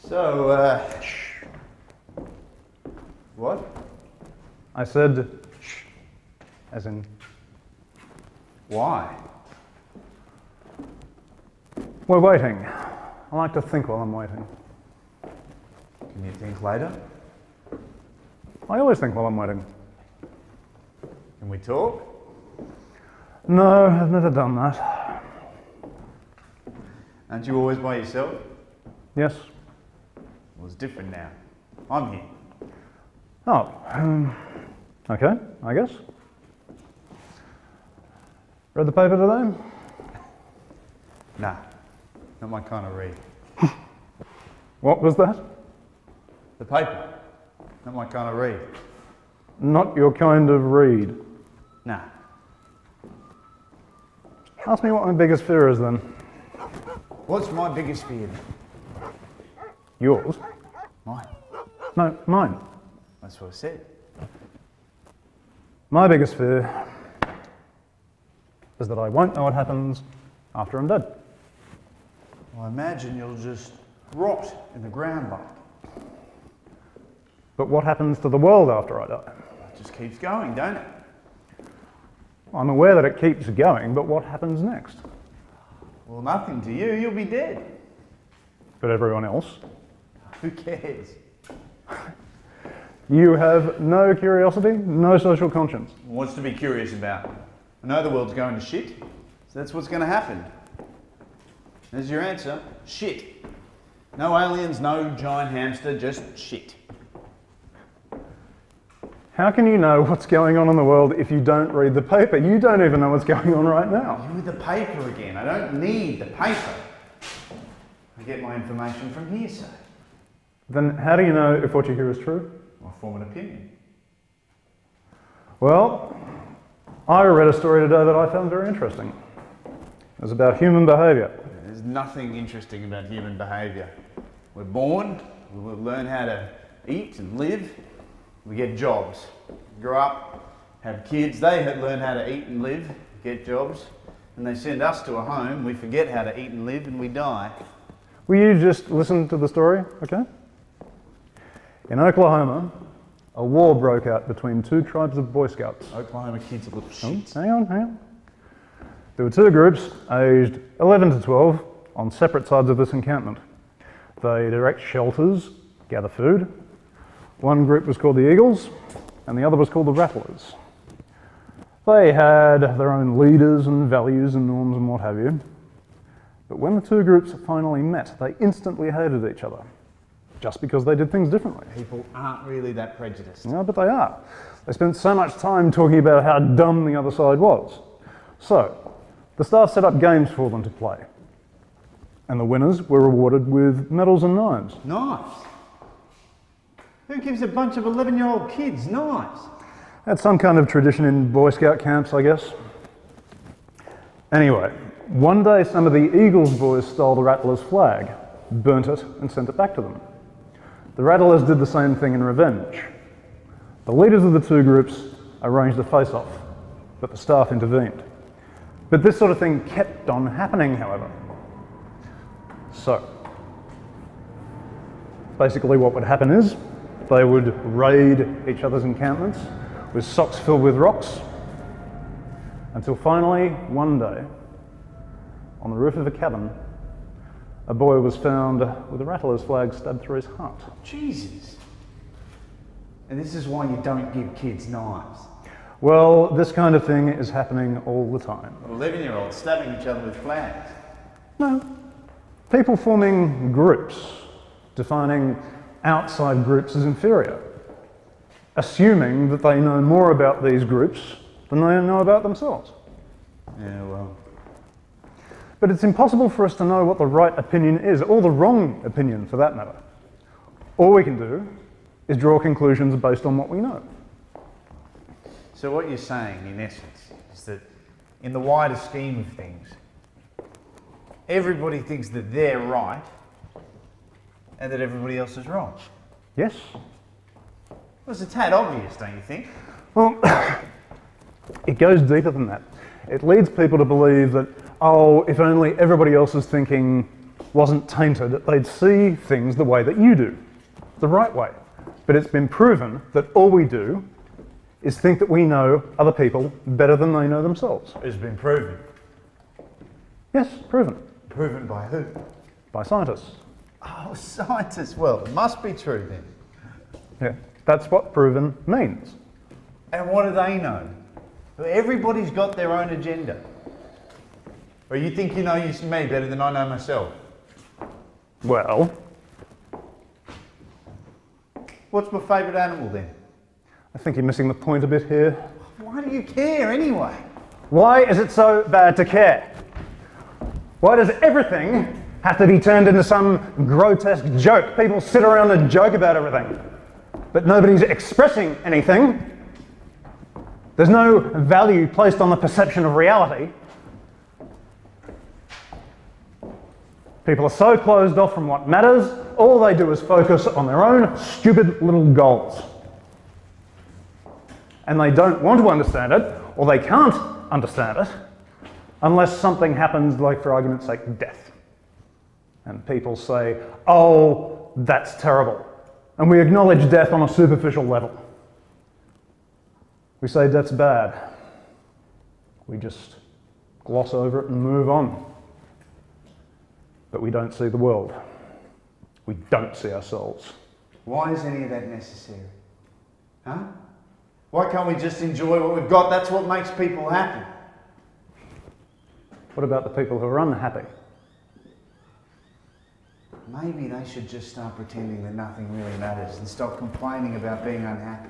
So, what? I said shh, as in, Why? we're waiting. I like to think while I'm waiting. Can you think later? I always think while I'm waiting. Can we talk? No, I've never done that. Aren't you always by yourself? Yes. Well, it's different now. I'm here. Oh, okay, I guess. Read the paper today? Nah, not my kind of read. What was that? The paper, not my kind of read. Not your kind of read. Nah. Ask me what my biggest fear is then. What's my biggest fear? Yours? Mine. No, mine. That's what I said. My biggest fear is that I won't know what happens after I'm dead. Well, I imagine you'll just rot in the ground like. But what happens to the world after I die? It just keeps going, don't it? I'm aware that it keeps going, but what happens next? Well, nothing to you. You'll be dead. But everyone else? Who cares? You have no curiosity, no social conscience. What's to be curious about? I know the world's going to shit, so that's what's going to happen. There's your answer. Shit. No aliens, no giant hamster, just shit. How can you know what's going on in the world if you don't read the paper? You don't even know what's going on right now. You with the paper again. I don't need the paper. I get my information from hearsay. Then how do you know if what you hear is true? I form an opinion. Well, I read a story today that I found very interesting. It was about human behaviour. There's nothing interesting about human behaviour. We're born, we learn how to eat and live, we get jobs. Grow up, have kids, they learn how to eat and live, get jobs, and they send us to a home, we forget how to eat and live, and we die. Will you just listen to the story, okay? In Oklahoma, a war broke out between two tribes of Boy Scouts. Oklahoma kids are little shits. Hang on. There were two groups, aged 11 to 12, on separate sides of this encampment. They erect shelters, gather food. One group was called the Eagles, and the other was called the Rattlers. They had their own leaders and values and norms and what have you. But when the two groups finally met, they instantly hated each other, just because they did things differently. People aren't really that prejudiced. No, but they are. They spent so much time talking about how dumb the other side was. So, the staff set up games for them to play. And the winners were rewarded with medals and knives. Knives? Who gives a bunch of 11-year-old kids knives? That's some kind of tradition in Boy Scout camps, I guess. Anyway, one day some of the Eagles boys stole the Rattlers' flag, burnt it and sent it back to them. The Rattlers did the same thing in revenge. The leaders of the two groups arranged a face-off, but the staff intervened. But this sort of thing kept on happening, however. So, basically what would happen is they would raid each other's encampments with socks filled with rocks, until finally, one day, on the roof of a cabin, a boy was found with a Rattler's flag stabbed through his heart. Jesus. And this is why you don't give kids knives. Well, this kind of thing is happening all the time. 11-year-olds stabbing each other with flags. No. People forming groups, defining outside groups as inferior, assuming that they know more about these groups than they know about themselves. Yeah, well. But it's impossible for us to know what the right opinion is, or the wrong opinion for that matter. All we can do is draw conclusions based on what we know. So what you're saying, in essence, is that in the wider scheme of things, everybody thinks that they're right and that everybody else is wrong. Yes? Well, it's a tad obvious, don't you think? Well, it goes deeper than that. It leads people to believe that, oh, if only everybody else is thinking wasn't tainted, they'd see things the way that you do, the right way. But it's been proven that all we do is think that we know other people better than they know themselves. It's been proven. Yes, proven. Proven by who? By scientists. Oh, scientists. Well, it must be true then. Yeah, that's what proven means. And what do they know? Everybody's got their own agenda. Or you think you know me better than I know myself? Well, what's my favourite animal then? I think you're missing the point a bit here. Why do you care anyway? Why is it so bad to care? Why does everything have to be turned into some grotesque joke? People sit around and joke about everything, but nobody's expressing anything. There's no value placed on the perception of reality. People are so closed off from what matters, all they do is focus on their own stupid little goals. And they don't want to understand it, or they can't understand it, unless something happens, like for argument's sake, death. And people say, oh, that's terrible. And we acknowledge death on a superficial level. We say death's bad. We just gloss over it and move on. But we don't see the world. We don't see ourselves. Why is any of that necessary? Huh? Why can't we just enjoy what we've got? That's what makes people happy. What about the people who are unhappy? Maybe they should just start pretending that nothing really matters and stop complaining about being unhappy.